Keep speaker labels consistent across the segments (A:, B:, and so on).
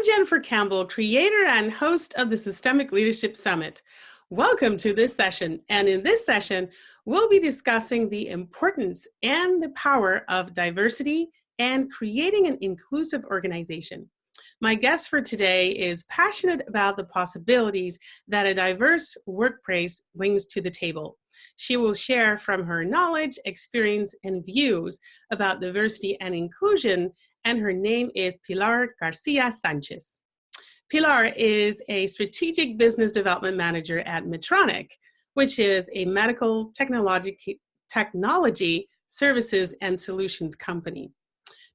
A: I'm Jennifer Campbell, creator and host of the Systemic Leadership Summit. Welcome to this session. And in this session, we'll be discussing the importance and the power of diversity and creating an inclusive organization. My guest for today is passionate about the possibilities that a diverse workplace brings to the table. She will share from her knowledge, experience, and views about diversity and inclusion, and her name is Pilar García Sánchez. Pilar is a strategic business development manager at Medtronic, which is a medical technology services and solutions company.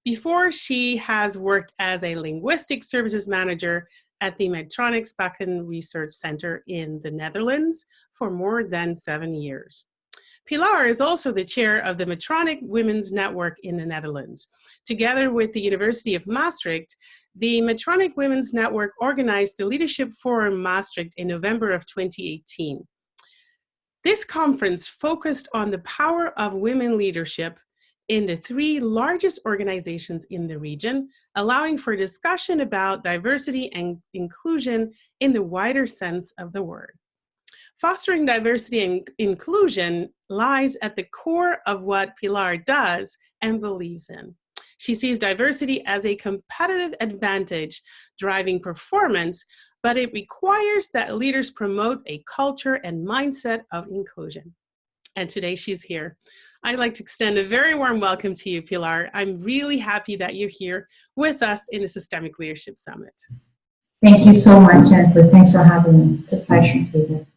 A: Before, she has worked as a linguistic services manager at the Medtronic's Bakken Research Center in the Netherlands for more than 7 years. Pilar is also the chair of the Medtronic Women's Network in the Netherlands. Together with the University of Maastricht, the Medtronic Women's Network organized the Leadership Forum Maastricht in November of 2018. This conference focused on the power of women leadership in the 3 largest organizations in the region, allowing for discussion about diversity and inclusion in the wider sense of the word. Fostering diversity and inclusion lies at the core of what Pilar does and believes in. She sees diversity as a competitive advantage driving performance, but it requires that leaders promote a culture and mindset of inclusion. And today she's here. I'd like to extend a very warm welcome to you, Pilar. I'm really happy that you're here with us in the Systemic Leadership Summit.
B: Thank you so much, Jennifer. Thanks for having me. It's a pleasure to be here.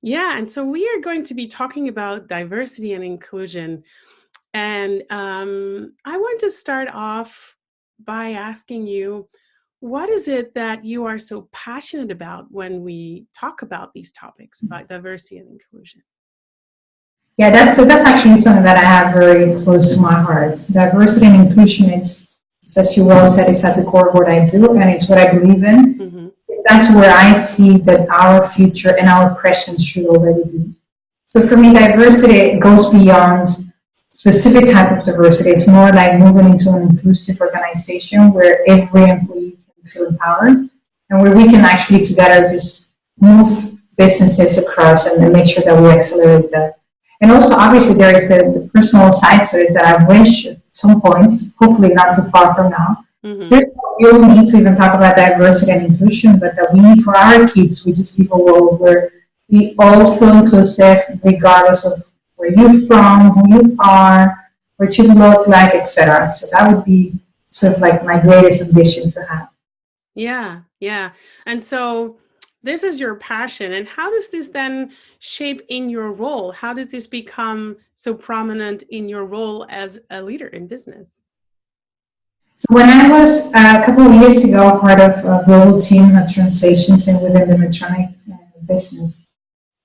A: Yeah, and so we are going to be talking about diversity and inclusion. And I want to start off by asking you, what is it that you are so passionate about when we talk about these topics, about diversity and inclusion?
B: Yeah, that's actually something that I have very close to my heart. Diversity and inclusion, it's as you well said, it's at the core of what I do, and it's what I believe in. Mm-hmm. That's where I see that our future and our present should already be. So for me, diversity goes beyond specific type of diversity. It's more like moving into an inclusive organization where every employee can feel empowered and where we can actually together just move businesses across and make sure that we accelerate that. And also, obviously, there is the personal side to it that I wish at some point, hopefully not too far from now, there's no real need to even talk about diversity and inclusion, but that we, for our kids, we just live a world where we all feel inclusive, regardless of where you're from, who you are, what you look like, etc. So that would be sort of like my greatest ambition to have.
A: Yeah. And so this is your passion. And how does this then shape in your role? How did this become so prominent in your role as a leader in business?
B: So when I was a couple of years ago part of a global team of translations and within the Medtronic business,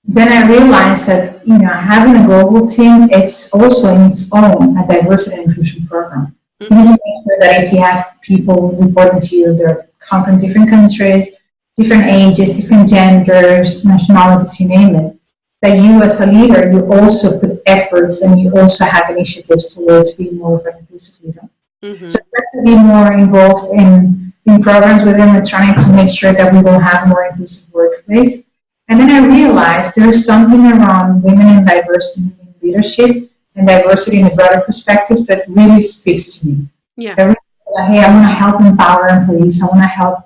B: then I realized that having a global team, it's also in its own a diversity and inclusion program. Mm-hmm. You need to make sure that if you have people reporting to you that come from different countries, different ages, different genders, nationalities, you name it, that you as a leader, you also put efforts and you also have initiatives towards being more of an inclusive leader. Mm-hmm. So I have to be more involved in programs within Medtronic to make sure that we will have a more inclusive workplace. And then I realized there's something around women and diversity in leadership and diversity in a broader perspective that really speaks to me. Yeah. Hey, I want to help empower employees. I want to help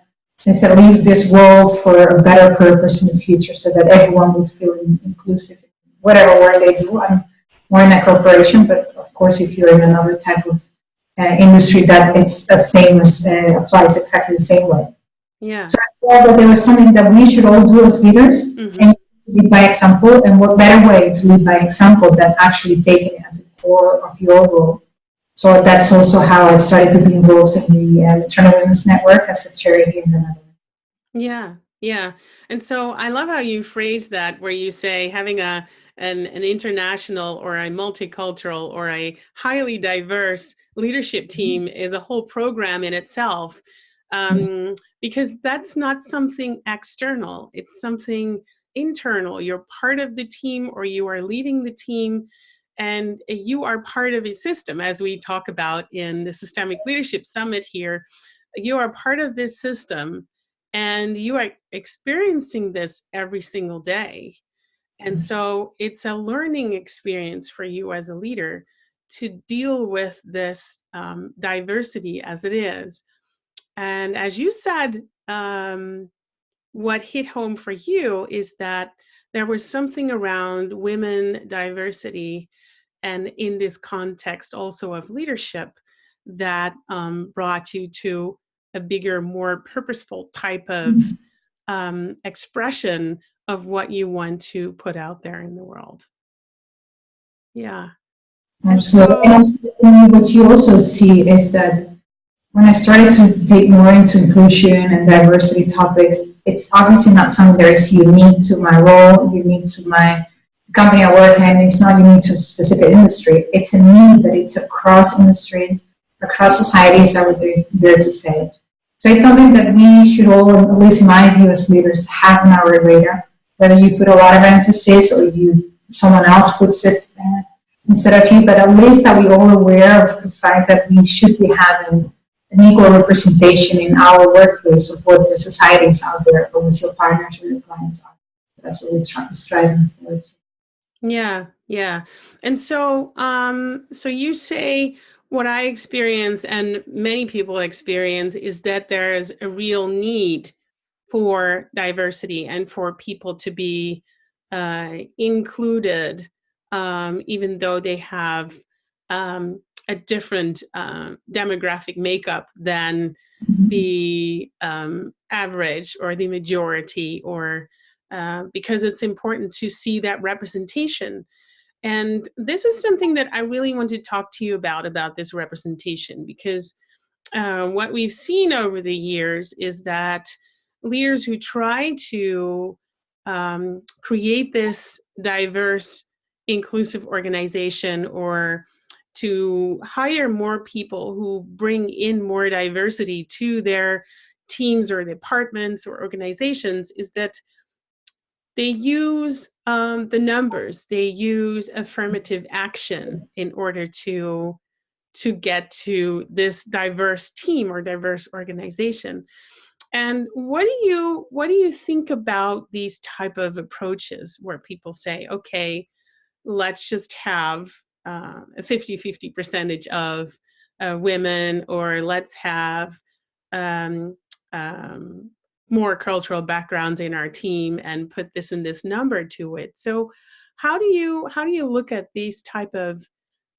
B: instead leave this world for a better purpose in the future so that everyone would feel inclusive in whatever work they do. I'm more in a corporation, but of course, if you're in another type of industry, that it's the same as applies exactly the same way.
A: Yeah.
B: So I thought that there was something that we should all do as leaders, mm-hmm. and lead by example. And what better way to lead by example than actually taking it at the core of your role? So that's also how I started to be involved in the Medtronic Women's Network as a charity in the Netherlands.
A: Yeah. And so I love how you phrase that, where you say having an international or a multicultural or a highly diverse leadership team is a whole program in itself, because that's not something external. It's something internal. You're part of the team, or you are leading the team, and you are part of a system, as we talk about in the Systemic Leadership Summit here. you are part of this system, and you are experiencing this every single day. And so it's a learning experience for you as a leader to deal with this diversity as it is. And as you said, what hit home for you is that there was something around women diversity, and in this context also of leadership, that brought you to a bigger, more purposeful type of expression of what you want to put out there in the world. Yeah.
B: Absolutely. And what you also see is that when I started to dig more into inclusion and diversity topics, it's obviously not something that is unique to my role, unique to my company I work in. It's not unique to a specific industry. It's a need that it's across industries, across societies, I would dare to say. So it's something that we should all, at least in my view as leaders, have on our radar. Whether you put a lot of emphasis or someone else puts it instead of you, but at least that we're all aware of the fact that we should be having an equal representation in our workplace of what the society is out there, or what your partners or your clients are. That's what we're striving for.
A: Yeah, yeah. And so, so you say, what I experience and many people experience is that there is a real need for diversity and for people to be included, even though they have a different demographic makeup than the average or the majority, or because it's important to see that representation. And this is something that I really want to talk to you about this representation, because what we've seen over the years is that leaders who try to create this diverse, inclusive organization, or to hire more people who bring in more diversity to their teams or departments or organizations, is that they use the numbers, they use affirmative action in order to get to this diverse team or diverse organization. And what do you think about these type of approaches where people say, okay, let's just have a 50-50 percentage of women, or let's have more cultural backgrounds in our team and put this and this number to it. So how do you look at these type of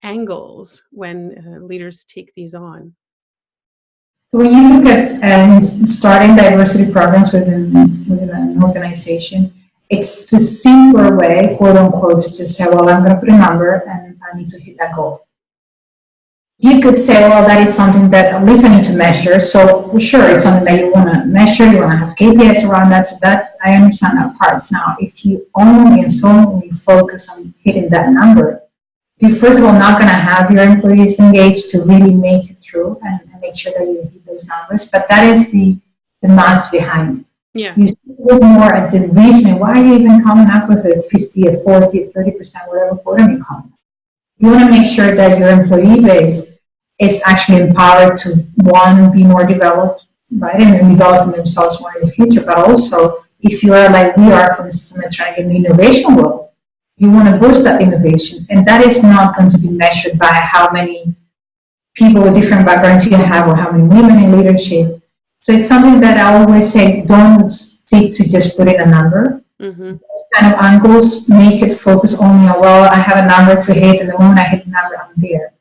A: angles when leaders take these on?
B: So when you look at starting diversity programs within an organization, it's the simpler way, quote unquote, to just say, well, I'm going to put a number and I need to hit that goal. You could say, well, that is something that at least I need to measure. So for sure, it's something that you want to measure. You want to have KPIs around that. So that I understand that part. Now, if you only and solely focus on hitting that number, you're first of all not going to have your employees engaged to really make it through and make sure that you hit those numbers. But that is the maths behind it.
A: Yeah.
B: You look more at the reason. Why are you even coming up with a 50, a 40, a 30%, whatever quota you come up? You want to make sure that your employee base is actually empowered to, one, be more developed, right, and developing themselves more in the future. But also, if you are like we are, for instance, trying in the innovation world, you want to boost that innovation. And that is not going to be measured by how many people with different backgrounds you have or how many women in leadership. So it's something that I always say, don't stick to just putting a number. Mm-hmm. Those kind of angles make it focus only on, well, I have a number to hit, and the moment I hit the number, I'm there.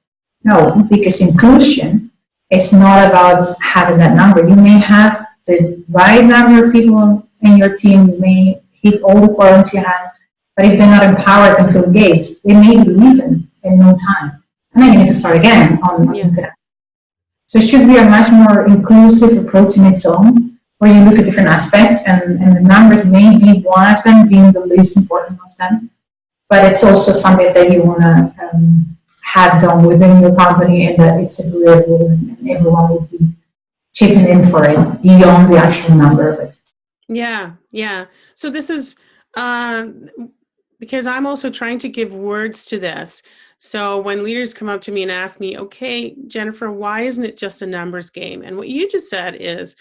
B: No, because inclusion is not about having that number. You may have the right number of people in your team, you may hit all the quotas you have, but if they're not empowered and feel engaged, they may be leaving in no time. And then you need to start again on So it should be a much more inclusive approach in its own, where you look at different aspects, and the numbers may be one of them, being the least important of them. But it's also something that you want to have done within your company, and that it's agreeable and everyone will be chipping in for it beyond the actual number of it.
A: Yeah. So this is because I'm also trying to give words to this. So when leaders come up to me and ask me, okay, Jennifer, why isn't it just a numbers game? And what you just said is,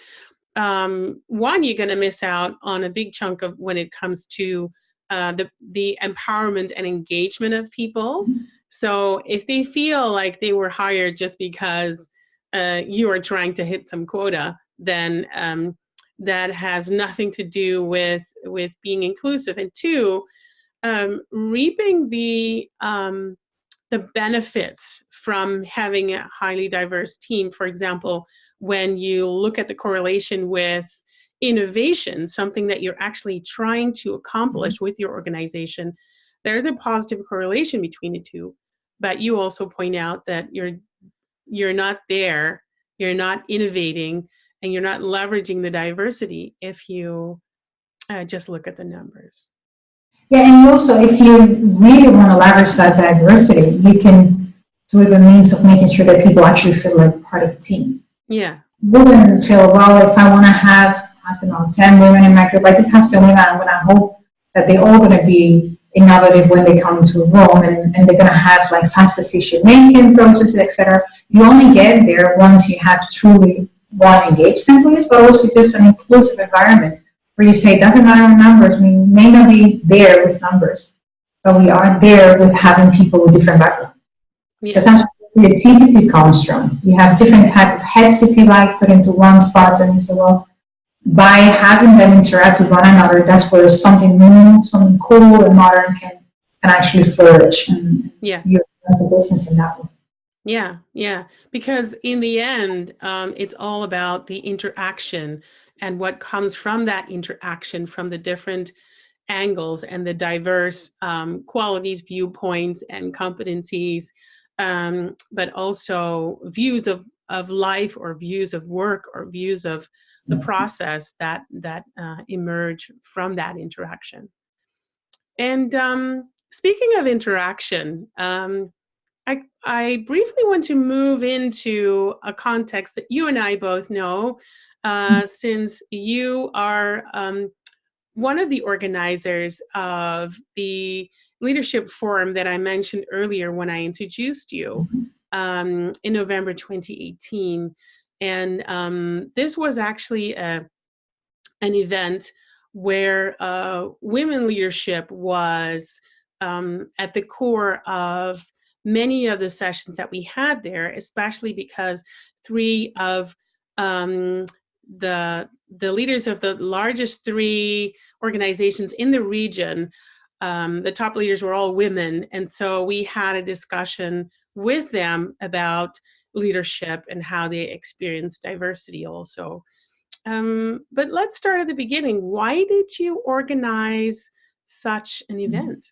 A: one, you're going to miss out on a big chunk of when it comes to the empowerment and engagement of people. So if they feel like they were hired just because you are trying to hit some quota, then that has nothing to do with being inclusive. And two, reaping the benefits from having a highly diverse team. For example, when you look at the correlation with innovation, something that you're actually trying to accomplish with your organization, there's a positive correlation between the two. But you also point out that you're not there, you're not innovating, and you're not leveraging the diversity if you just look at the numbers.
B: Yeah, and also if you really want to leverage that diversity, you can do it by means of making sure that people actually feel like part of the team.
A: Yeah.
B: Wouldn't feel, well, if I want to have, I don't know, 10 women in my group, I just have 10 women. I'm going to hope that they're all going to be innovative when they come into a room, and they're going to have like fast decision-making processes, etc. You only get there once you have truly one engaged employees, but also just an inclusive environment where you say, doesn't matter on numbers, we may not be there with numbers, but we are there with having people with different backgrounds. Yeah. Because that's where creativity comes from. You have different type of heads, if you like, put into one spot, and you say, well, by having them interact with one another, that's where something new, something cool and modern can actually flourish. And you as a business in that way.
A: Yeah, yeah. Because in the end, it's all about the interaction and what comes from that interaction, from the different angles and the diverse qualities, viewpoints, and competencies, but also views of life, or views of work, or views of the process that emerge from that interaction. And speaking of interaction, I briefly want to move into a context that you and I both know, since you are one of the organizers of the leadership forum that I mentioned earlier when I introduced you in November 2018. And this was actually an event where women leadership was at the core of many of the sessions that we had there, especially because three of the leaders of the largest three organizations in the region, the top leaders were all women. And so we had a discussion with them about leadership and how they experience diversity also. But let's start at the beginning. Why did you organize such an event?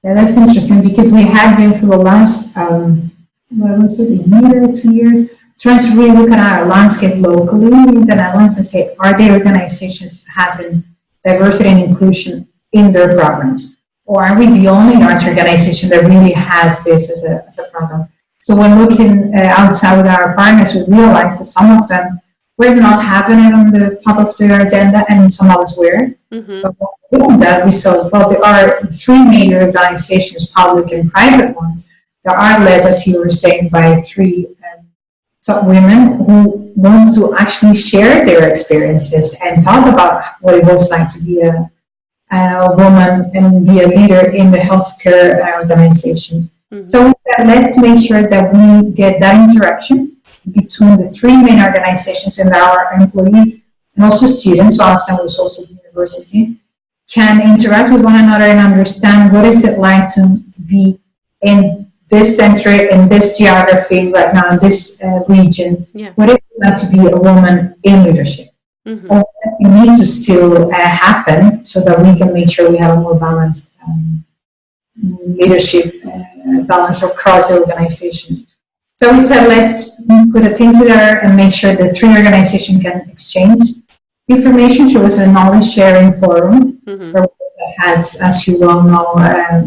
B: Yeah, that's interesting, because we had been for the last, what was it, a year or 2 years, trying to really look at our landscape locally in the Netherlands and say, are there organizations having diversity and inclusion in their programs? Or are we the only large organization that really has this as a program? So when looking outside with our partners, we realized that some of them were not having it on the top of their agenda, and some others were. Mm-hmm. But beyond that, we saw, well, there are three major organizations, public and private ones, that are led, as you were saying, by three top women who want to actually share their experiences and talk about what it was like to be a woman and be a leader in the healthcare organization. Mm-hmm. So let's make sure that we get that interaction between the three main organizations and our employees, and also students, so often was also the university, can interact with one another and understand what is it like to be in this century, in this geography right now, in this region. Yeah. What is it like to be a woman in leadership? Mm-hmm. Or does it need to still happen so that we can make sure we have a more balanced leadership balance across the organizations? So we said, let's put a team together and make sure the three organizations can exchange information. So it was a knowledge sharing forum, mm-hmm. where we had, as you well know,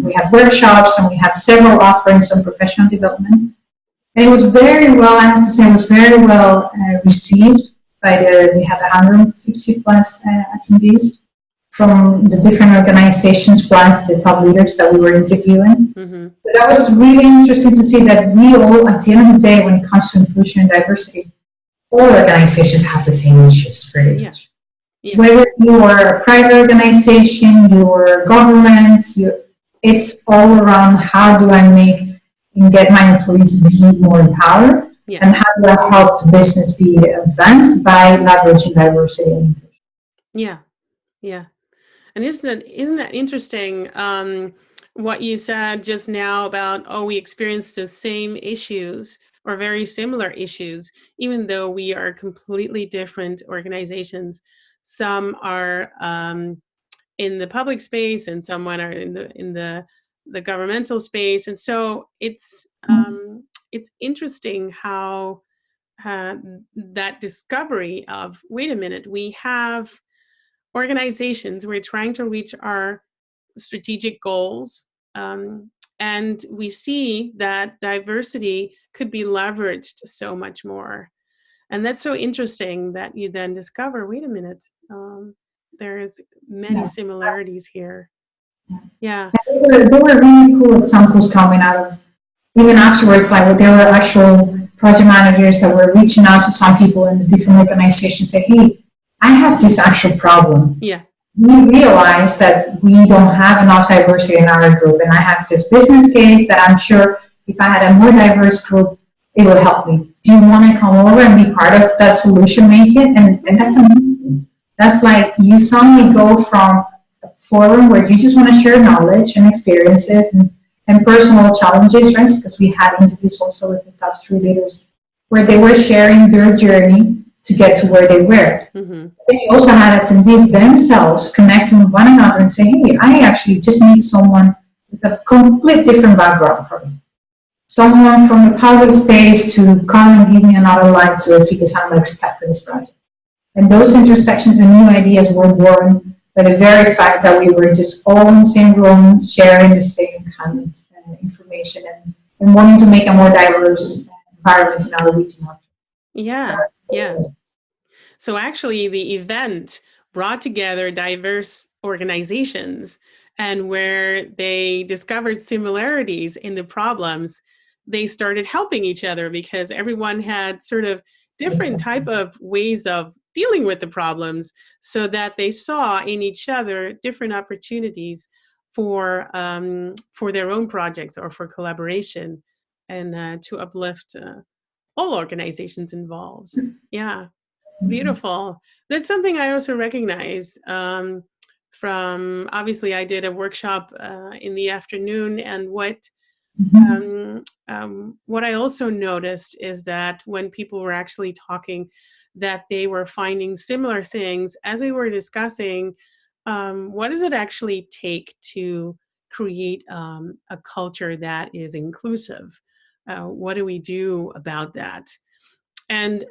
B: we had workshops and we had several offerings on professional development. And it was very well, I have to say, it was very well received by we had 150 plus attendees from the different organizations plus the top leaders that we were interviewing.
A: Mm-hmm.
B: But that was really interesting to see that we all, at the end of the day, when it comes to inclusion and diversity, all organizations have the same issues, pretty much. Yeah. Whether you are a private organization, your governments, it's all around how do I make and get my employees be more empowered, and how do I help the business be advanced by leveraging diversity and inclusion.
A: Yeah, yeah. And isn't that interesting? What you said just now about, we experience the same issues or very similar issues, even though we are completely different organizations. Some are in the public space, and some are in the governmental space, and so it's interesting how that discovery of, wait a minute, we have organizations, we're trying to reach our strategic goals, and we see that diversity could be leveraged so much more. And that's so interesting that you then discover, wait a minute, there's many similarities here. Yeah.
B: There were really cool examples coming out of, even afterwards, like there were actual project managers that were reaching out to some people in the different organizations, say, hey, I have this actual problem.
A: Yeah.
B: We realized that we don't have enough diversity in our group, and I have this business case that I'm sure if I had a more diverse group, it will help me. Do you want to come over and be part of that solution making? And that's amazing. That's like you suddenly go from a forum where you just want to share knowledge and experiences and personal challenges, right? Because we had interviews also with the top 3 leaders where they were sharing their journey to get to where they were.
A: Mm-hmm.
B: Then you also had attendees themselves connecting with one another and saying, hey, I actually just need someone with a complete different background from me. Someone from the public space to come and give me another light to it because I'm like stuck with this project. And those intersections and new ideas were born by the very fact that we were just all in the same room, sharing the same kind of information and wanting to make a more diverse environment in our region.
A: Yeah. So actually the event brought together diverse organizations, and where they discovered similarities in the problems, they started helping each other because everyone had sort of different type of ways of dealing with the problems, so that they saw in each other different opportunities for their own projects or for collaboration, and to uplift all organizations involved. Yeah, beautiful. That's something I also recognize from, obviously I did a workshop in the afternoon, and what I also noticed is that when people were actually talking, that they were finding similar things as we were discussing. What does it actually take to create a culture that is inclusive? What do we do about that? And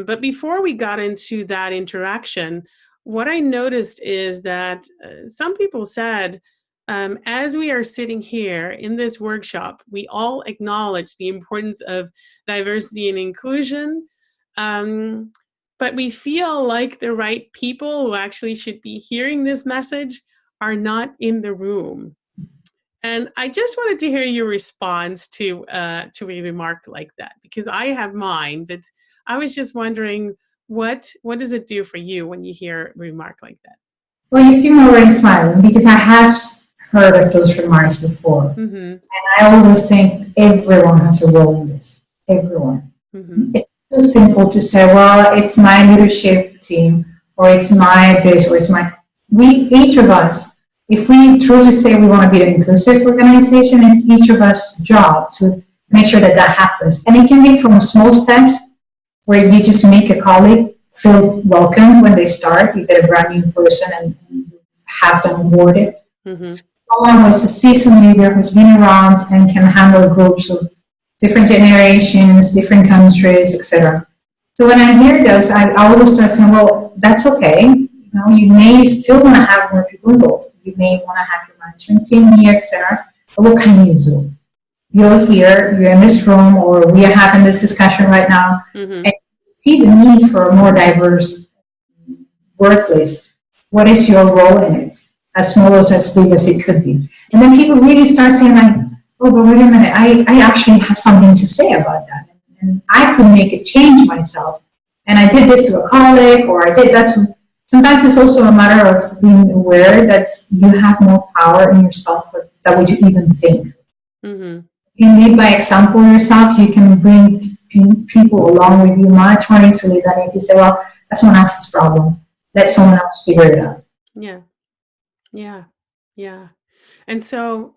A: but before we got into that interaction, what I noticed is that some people said, as we are sitting here in this workshop, we all acknowledge the importance of diversity and inclusion, but we feel like the right people who actually should be hearing this message are not in the room. And I just wanted to hear your response to a remark like that, because I have mine, but I was just wondering, what does it do for you when you hear a remark like that?
B: Well, you see me already smiling because I have heard of those remarks before. Mm-hmm. And I always think everyone has a role in this. Everyone. Mm-hmm. It's too simple to say, well, it's my leadership team, or it's my this, or it's my... each of us, if we truly say we want to be an inclusive organization, it's each of us' job to make sure that happens. And it can be from small steps where you just make a colleague feel welcome when they start. You get a brand new person and have them onboarded. Mm-hmm. So someone who is a seasoned leader who's been around and can handle groups of different generations, different countries, etc. So when I hear those, I always start saying, well, that's okay. You may still want to have more people involved. You may want to have your management team here, etc. But what can you do? You're here, you're in this room, or we are having this discussion right now, and see the need for a more diverse workplace. what is your role in it? As small or as big as it could be. And then people really start saying like, oh, but wait a minute, I actually have something to say about that. And I could make a change myself. And I did this to a colleague, or I did that to... Sometimes it's also a matter of being aware that you have more power in yourself than what you even think. Mm-hmm. You lead by example yourself, you can bring people along with you much more easily than if you say, well, that's someone else's problem. Let someone else figure it out.
A: Yeah. And so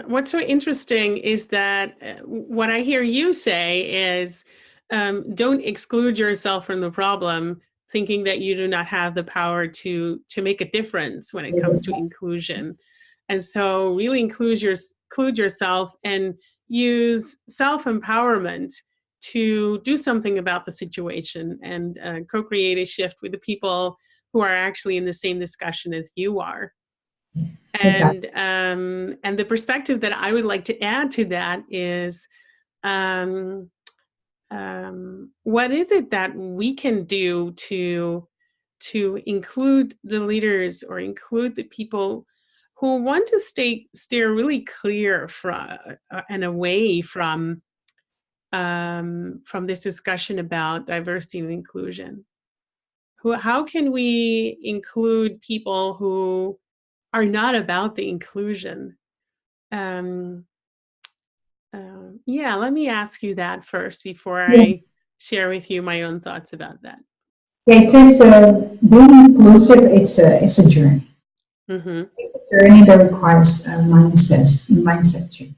A: what's so interesting is that what I hear you say is don't exclude yourself from the problem, thinking that you do not have the power to make a difference when it comes to inclusion. And so really include yourself and use self-empowerment to do something about the situation and co-create a shift with the people who are actually in the same discussion as you are. And the perspective that I would like to add to that is, what is it that we can do to include the leaders or include the people who want to steer really clear from and away from this discussion about diversity and inclusion? How can we include people who are not about the inclusion? Let me ask you that first before I share with you my own thoughts about that.
B: Yeah, it is being inclusive. It's a journey. Mm-hmm. It's a journey that requires mindset change.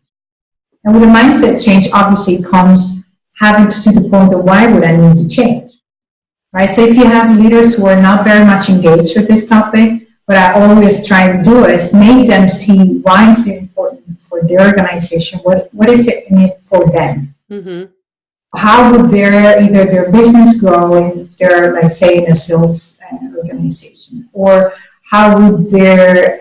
B: And with a mindset change, obviously, comes having to see the point of why would I need to change, right? So if you have leaders who are not very much engaged with this topic, what I always try to do is make them see why is it important for their organization. What is it in it for them? Mm-hmm. How would their business grow if they're, like, say, in a sales organization, or how would their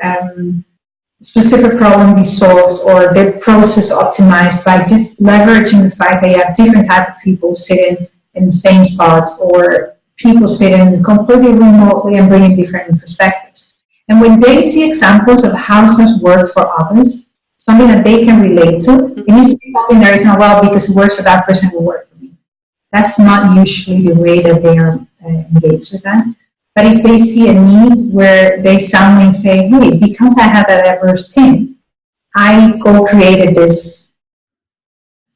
B: specific problem be solved, or their process optimized by just leveraging the fact that you have different types of people sitting in the same spot, or people sitting completely remotely and bringing different perspectives. And when they see examples of how this works for others, something that they can relate to, it needs to be something that is not, well, because it works for that person, it will work for me. That's not usually the way that they are engaged with that. But if they see a need where they suddenly say, hey, because I have a diverse team, I co-created this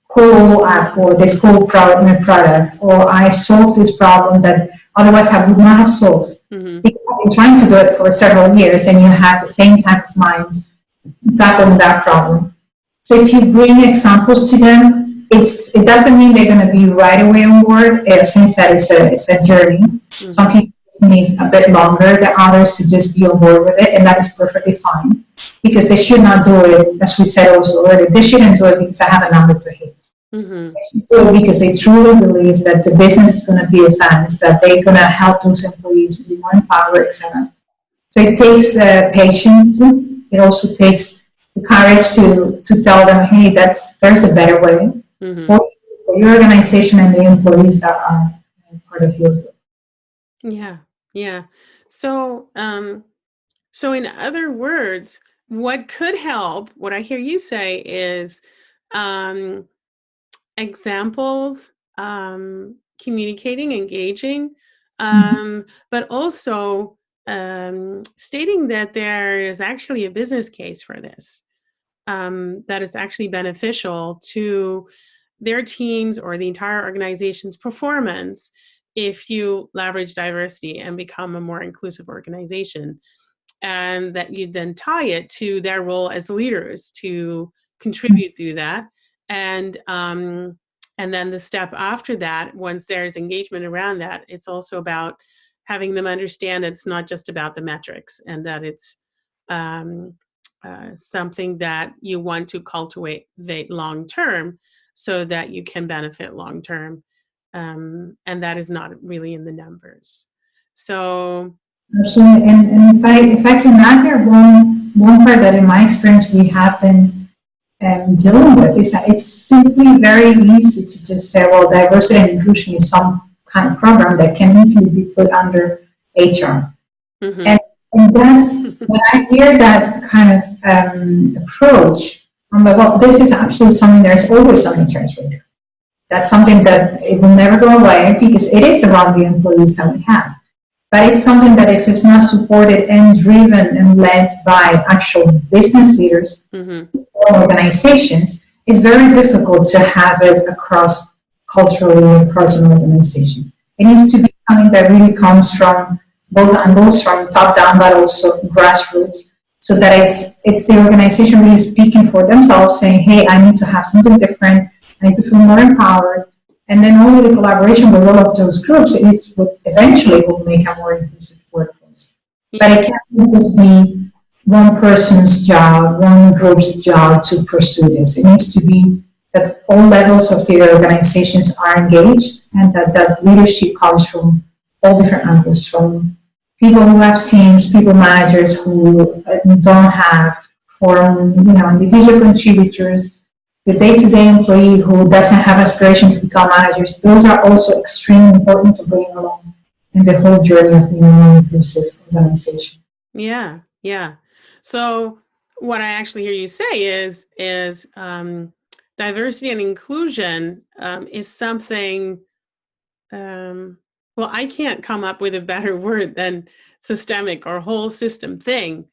B: cool app or this cool product, or I solved this problem that otherwise I would not have solved. Mm-hmm. Because I've been trying to do it for several years, and you have the same type of mind tackling that problem. So if you bring examples to them, it doesn't mean they're going to be right away on board. Since that it's a journey. Mm-hmm. Some people need a bit longer than others to just be on board with it, and that is perfectly fine, because they should not do it, as we said also earlier, they shouldn't do it because I have a number to hit. Mm-hmm. They should do it because they truly believe that the business is going to be advanced, that they're going to help those employees be more empowered, etc. So it takes patience too. It also takes the courage to tell them, hey, there's a better way for your organization and the employees that are part of your group.
A: Yeah. So in other words, what could help, what I hear you say is examples, communicating, engaging, but also stating that there is actually a business case for this, that is actually beneficial to their teams or the entire organization's performance if you leverage diversity and become a more inclusive organization, and that you then tie it to their role as leaders to contribute through that. And then the step after that, once there's engagement around that, it's also about having them understand it's not just about the metrics, and that it's something that you want to cultivate long term so that you can benefit long term. And that is not really in the numbers. So
B: absolutely, and if I can add there one part that in my experience we have been dealing with is that it's simply very easy to just say, well, diversity and inclusion is some kind of program that can easily be put under HR.
A: Mm-hmm.
B: And that's, when I hear that kind of approach, I'm like, well, this is absolutely something, there's always on HR's radar. That's something that it will never go away because it is around the employees that we have. But it's something that if it's not supported and driven and led by actual business leaders or organizations, it's very difficult to have it across culturally across an organization. It needs to be something that really comes from both angles, from top down, but also grassroots, so that it's the organization really speaking for themselves, saying, hey, I need to have something different, I need to feel more empowered. And then only the collaboration with all of those groups is what eventually will make a more inclusive workforce. But it can't just be one person's job, one group's job to pursue this. It needs to be that all levels of the organizations are engaged, and that leadership comes from all different angles, from people who have teams, people managers who don't have, from individual contributors, the day-to-day employee who doesn't have aspirations to become managers. Those are also extremely important to bring along in the whole journey of being a more inclusive organization.
A: Yeah, yeah. So what I actually hear you say is diversity and inclusion is something. Well, I can't come up with a better word than systemic or whole system thing.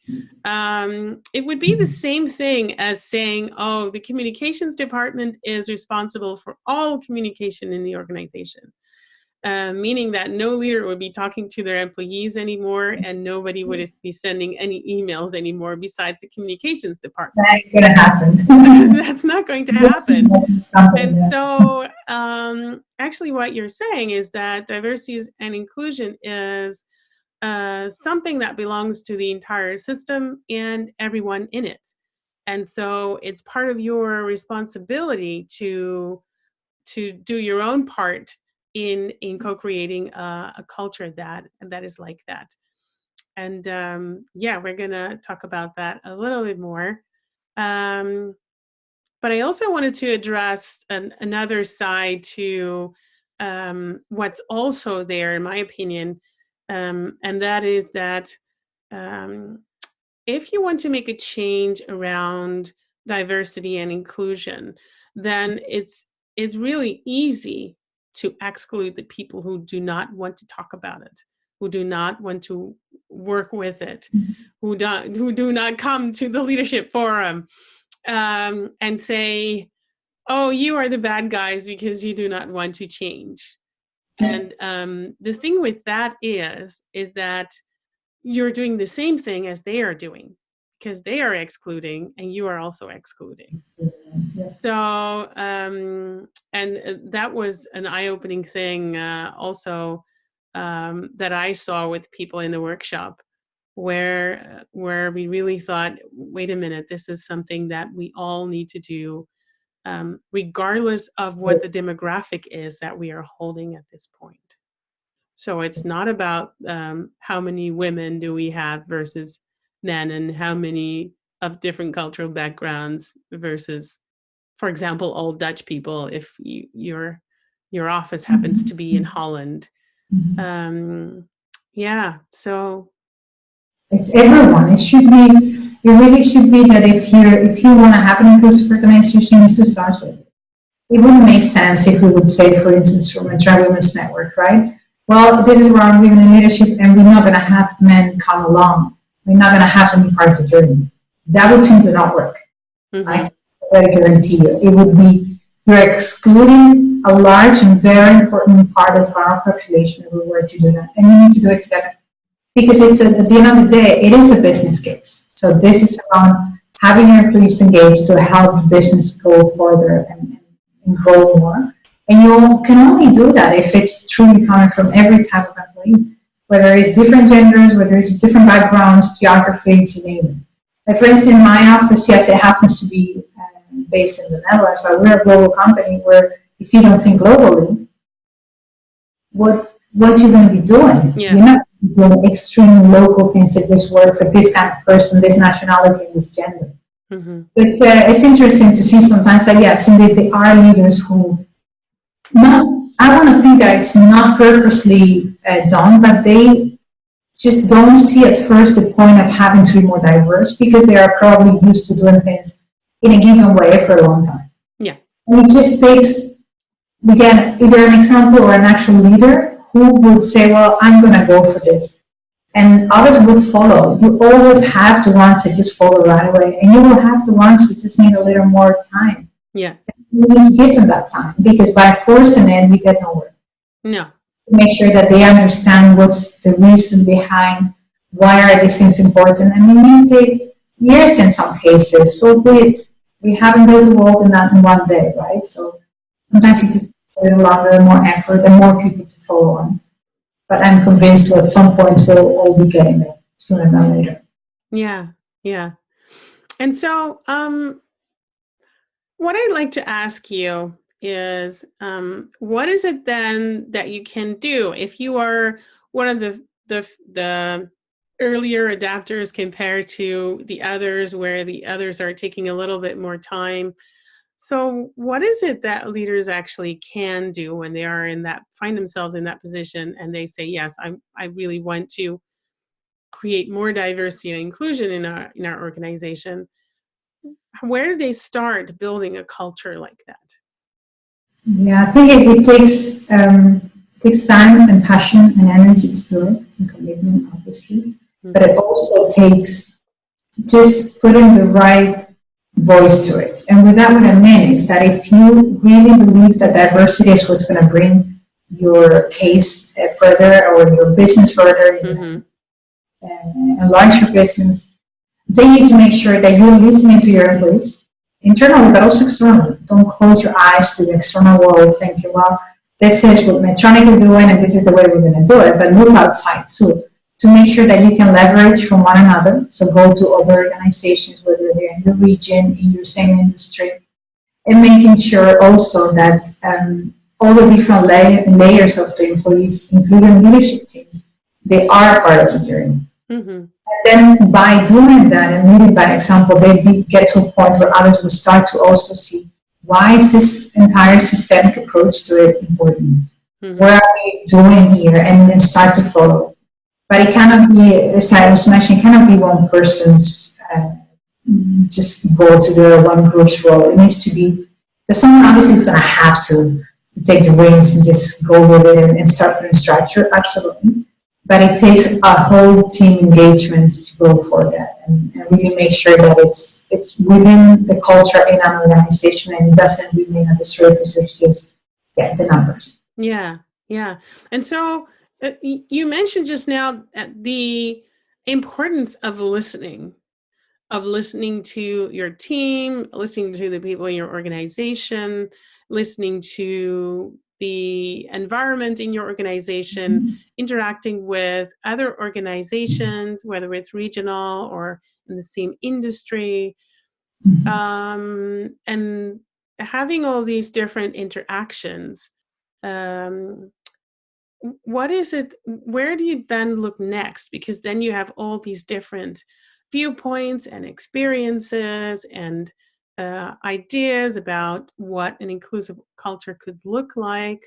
A: It would be the same thing as saying, oh, the communications department is responsible for all communication in the organization. Meaning that no leader would be talking to their employees anymore, and nobody would be sending any emails anymore besides the communications department.
B: That's going to happen.
A: That's not going to happen. And so actually what you're saying is that diversity and inclusion is something that belongs to the entire system and everyone in it. And so it's part of your responsibility to do your own part in co-creating a culture that is like that. And we're gonna talk about that a little bit more. But I also wanted to address another side to what's also there, in my opinion, and that is that if you want to make a change around diversity and inclusion, then it's really easy to exclude the people who do not want to talk about it, who do not want to work with it, who do not come to the leadership forum and say, oh, you are the bad guys because you do not want to change. And the thing with that is that you're doing the same thing as they are doing, because they are excluding and you are also excluding. Yes. So, and that was an eye-opening thing also that I saw with people in the workshop, where we really thought, wait a minute, this is something that we all need to do, regardless of what the demographic is that we are holding at this point. So it's not about how many women do we have versus men, and how many of different cultural backgrounds versus, for example, all Dutch people, if your office happens to be in Holland. So
B: it's everyone. It really should be that if you want to have an inclusive organization, it starts with it. It wouldn't make sense if we would say, for instance, from a Trans Women's Network, right? Well, this is around women in leadership, and we're not going to have men come along. We're not going to have them be part of the journey. That would simply not work. I guarantee you. It would be, you're excluding a large and very important part of our population if we were to do that. And we need to do it together. Because it's at the end of the day, it is a business case. So this is around having your employees engaged to help the business go further and grow more. And you can only do that if it's truly coming from every type of employee, whether it's different genders, whether it's different backgrounds, geographies, you name it. Like for instance, in my office, yes, it happens to be based in the Netherlands, but we're a global company where if you don't think globally, what you're going to be doing? Yeah. You're not doing extreme local things that just work for this kind of person, this nationality, and this gender. It's interesting to see sometimes that, yes, indeed, there are leaders who, I want to think that it's not purposely done, but they just don't see at first the point of having to be more diverse because they are probably used to doing things in a given way for a long time.
A: Yeah.
B: And it just takes, again, either an example or an actual leader who would say, well, I'm going to go for this. And others would follow. You always have the ones that just follow right away. And you will have the ones who just need a little more time.
A: Yeah.
B: You need to give them that time because by forcing it, we get nowhere.
A: No.
B: Make sure that they understand what's the reason behind why are these things important. And it may take years in some cases. So we haven't built the world in one day, right? So sometimes it just a little longer, more effort, and more people to follow on. But I'm convinced at some point we'll all be getting there sooner than later.
A: Yeah, yeah. And so what I'd like to ask you is what is it then that you can do if you are one of the earlier adapters compared to the others where the others are taking a little bit more time? So what is it that leaders actually can do when they are find themselves in that position and they say, yes, I really want to create more diversity and inclusion in our organization? Where do they start building a culture like that?
B: Yeah, I think it takes time and passion and energy to do it, and commitment, obviously. Mm-hmm. But it also takes just putting the right voice to it. And with that, what I mean is that if you really believe that diversity is what's going to bring your case further or your business further, mm-hmm. Enlarge your business, then you need to make sure that you're listening to your employees internally, but also externally. Don't close your eyes to the external world thinking, well, this is what Medtronic is doing and this is the way we're going to do it, but look outside too, to make sure that you can leverage from one another. So go to other organizations, whether they're in your region, in your same industry, and making sure also that all the different layers of the employees, including leadership teams, they are part of the journey. Mm-hmm. And then by doing that and leading by example, they get to a point where others will start to also see, why is this entire systemic approach to it important? Mm-hmm. What are we doing here? And then start to follow. But it cannot be, as I was mentioning, it cannot be one person's just go to the one group's role. It needs to be, because someone obviously is going to have to take the reins and just go with it and start putting structure, absolutely. But it takes a whole team engagement to go for that and really make sure that it's within the culture in an organization and it doesn't remain at the surface, it's just the numbers.
A: Yeah, yeah. And so you mentioned just now the importance of listening to your team, listening to the people in your organization, listening to the environment in your organization, mm-hmm. interacting with other organizations, whether it's regional or in the same industry, mm-hmm. And having all these different interactions. What is it? Where do you then look next? Because then you have all these different viewpoints and experiences and ideas about what an inclusive culture could look like.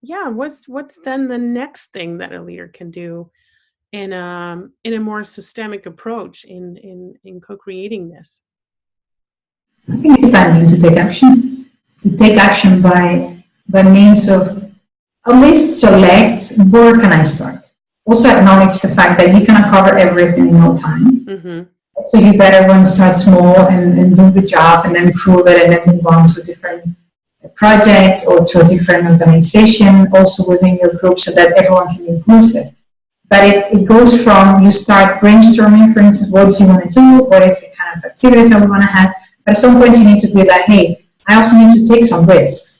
A: What's then the next thing that a leader can do in a more systemic approach in co-creating this?
B: I think it's time to take action. To take action by means of at least select where can I start. Also acknowledge the fact that you cannot cover everything in no time. Mm-hmm. So you better want to start small and do the job and then prove it and then move on to a different project or to a different organization also within your group so that everyone can be inclusive. But it goes from you start brainstorming, for instance, what do you want to do? What is the kind of activities that we want to have? But at some point you need to be like, hey, I also need to take some risks.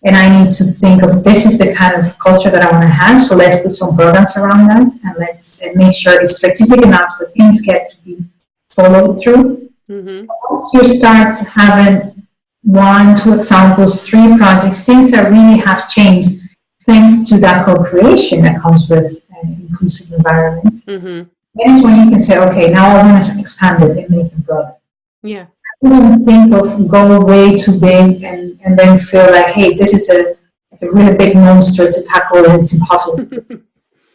B: And I need to think of this is the kind of culture that I want to have. So let's put some programs around that and let's make sure it's strategic enough that things get to be followed through. Mm-hmm. Once you start having 1, 2 examples, 3 projects, things that really have changed thanks to that co-creation that comes with inclusive environments. Mm-hmm. Then is when you can say, okay, now I want to expand it and make it broader.
A: Yeah.
B: I don't think of go way too big and then feel like, hey, this is a really big monster to tackle and it's impossible.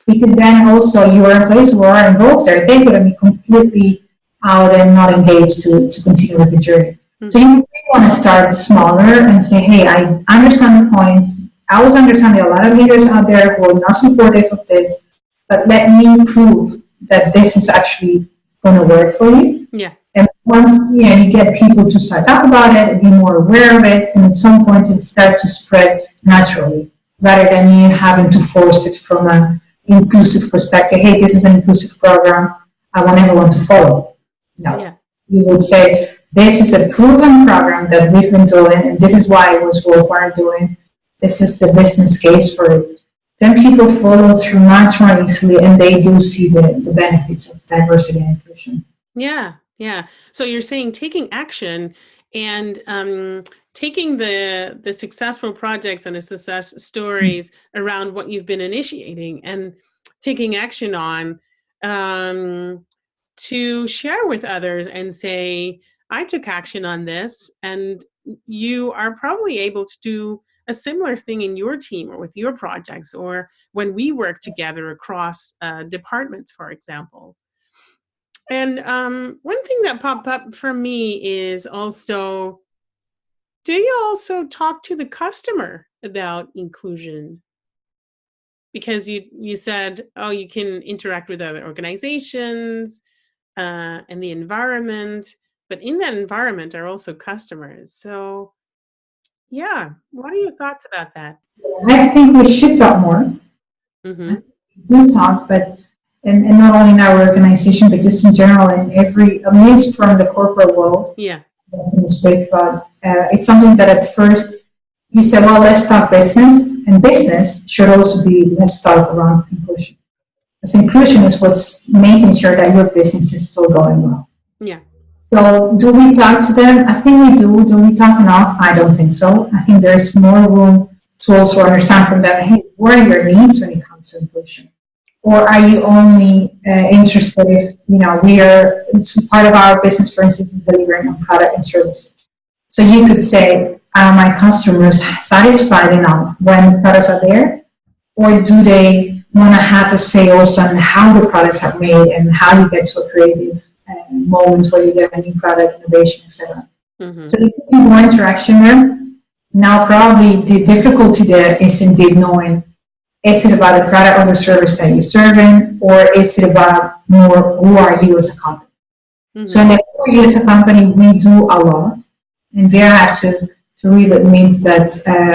B: because then also your employees who are involved there, they're going to be completely out and not engaged to continue with the journey. So you really want to start smaller and say, hey, I understand the points. I was understanding a lot of leaders out there who are not supportive of this, but let me prove that this is actually going to work for you.
A: Yeah.
B: And once you get people to start talk about it and be more aware of it, and at some point it start to spread naturally, rather than you having to force it from an inclusive perspective. Hey, this is an inclusive program. I want everyone to follow. No,
A: Yeah.
B: You would say this is a proven program that we've been doing, and this is why it was worthwhile doing. This is the business case for it. Then people follow through much more easily, and they do see the benefits of diversity and inclusion.
A: Yeah. Yeah. So you're saying taking action and taking the successful projects and the success stories around what you've been initiating and taking action on to share with others and say, I took action on this, and you are probably able to do a similar thing in your team or with your projects, or when we work together across departments, for example. And one thing that popped up for me is also, do you also talk to the customer about inclusion? Because you said, oh, you can interact with other organizations and the environment, but in that environment are also customers. So yeah, what are your thoughts about that?
B: I think we should talk more.
A: Mm-hmm.
B: We do talk, but and not only in our organization, but just in general, in every, at least from the corporate world,
A: Yeah.
B: that can speak about. It's something that at first you said, well, let's talk business, and business should also be let's talk around inclusion. Because inclusion is what's making sure that your business is still going well.
A: Yeah.
B: So do we talk to them? I think we do. Do we talk enough? I don't think so. I think there's more room to also understand from them, hey, what are your needs when it comes to inclusion? Or are you only interested if, it's part of our business, for instance, delivering on product and services. So you could say, are my customers satisfied enough when the products are there? Or do they want to have a say also on how the products are made and how you get to a creative moment where you get a new product, innovation, etc.
A: Mm-hmm.
B: So there's more interaction there. Now, probably the difficulty there is indeed knowing, is it about the product or the service that you're serving, or is it about more who are you as a company? Mm-hmm. So in the who are you as a company, we do a lot. And there I have to really admit that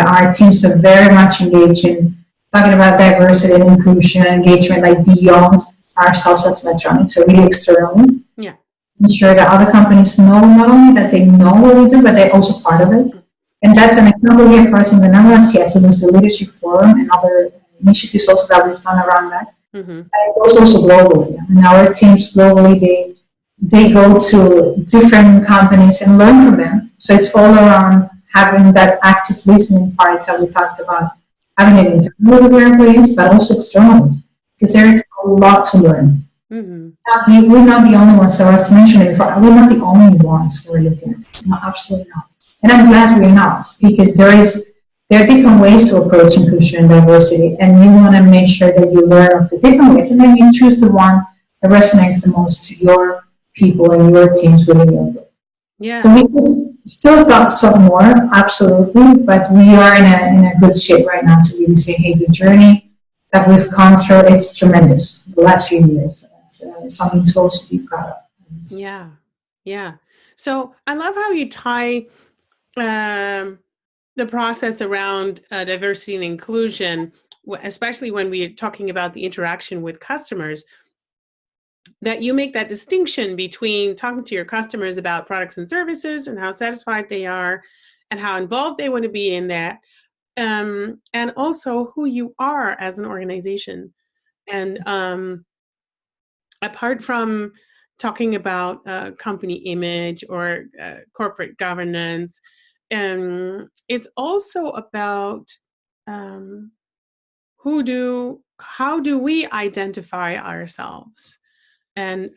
B: our teams are very much engaged in talking about diversity and inclusion and engagement, like beyond ourselves as Medtronic, so really externally.
A: Yeah.
B: Ensure that other companies know not only that they know what we do, but they're also part of it. And that's an example here for us in the Netherlands. Yes, it was the Leadership Forum and other initiatives also that we've done around that. Mm-hmm. And it was also globally. And our teams globally, they go to different companies and learn from them. So it's all around having that active listening part that we talked about, having it internally with your employees, but also externally, because there is a lot to learn. Mm-hmm. We're not the only ones, so I was mentioning before, we're not the only ones who are looking at it. No, absolutely not. And I'm glad we're not, because there are different ways to approach inclusion and diversity, and you want to make sure that you learn of the different ways, and then you choose the one that resonates the most to your people and your teams within your group. Yeah. So we could still talk more, absolutely, but we are in a good shape right now to really say, hey, the journey that we've gone through, it's tremendous the last few years. It's something to also be proud of.
A: Yeah, yeah. So I love how you tie the process around diversity and inclusion, especially when we're talking about the interaction with customers, that you make that distinction between talking to your customers about products and services and how satisfied they are and how involved they want to be in that, and also who you are as an organization. And apart from talking about company image or corporate governance, it's also about how do we identify ourselves, and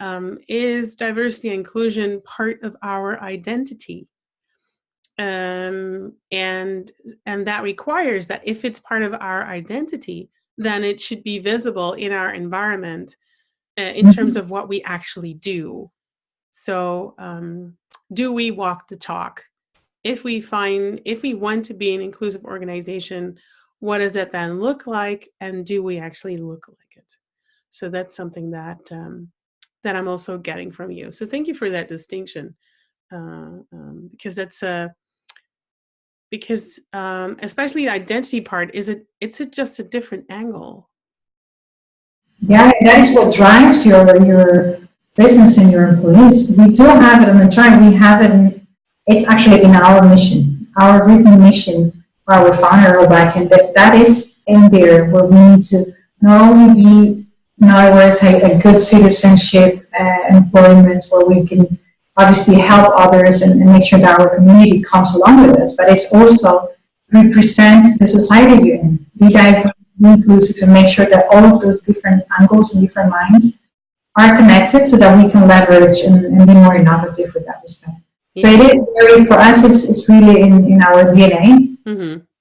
A: is diversity and inclusion part of our identity, and that requires that if it's part of our identity, then it should be visible in our environment in terms of what we actually do. So do we walk the talk? If we want to be an inclusive organization, what does it then look like, and do we actually look like it? So that's something that that I'm also getting from you. So thank you for that distinction, because that's especially the identity part it's just a different angle.
B: Yeah, that is what drives your business and your employees. We do have it on the chart. We have it. It's actually in our mission, our written mission for our founder, and that is in there, where we need to not only be, in other words, a good citizenship employment where we can obviously help others and make sure that our community comes along with us, but it's also represent the society you're in, be diverse, be inclusive, and make sure that all of those different angles and different minds are connected so that we can leverage and be more innovative with that respect. So it is very, for us, it's really in our DNA.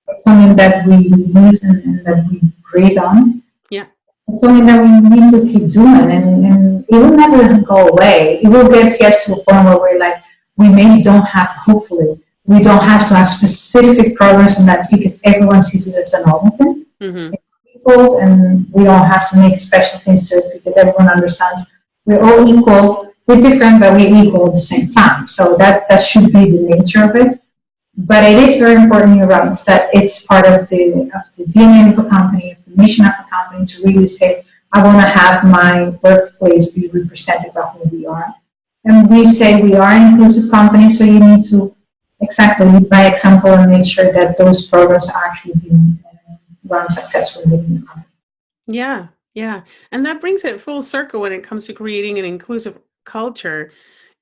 B: It's something that we live and that we breathe on.
A: Yeah.
B: It's something that we need to keep doing, and it will never go away. It will get, yes, to a point where we're like, we maybe don't have, hopefully, we don't have to have specific programs on that because everyone sees it as a normal thing. It's default, and we don't have to make special things to it because everyone understands we're all equal. We're different, but we're equal at the same time. So that should be the nature of it. But it is very important, you're right, that it's part of the DNA of a company, of the mission of a company, to really say, I want to have my workplace be represented by who we are. And we say we are an inclusive company, so you need to exactly lead by example and make sure that those programs are actually being run successfully within the company.
A: Yeah, yeah. And that brings it full circle when it comes to creating an inclusive culture,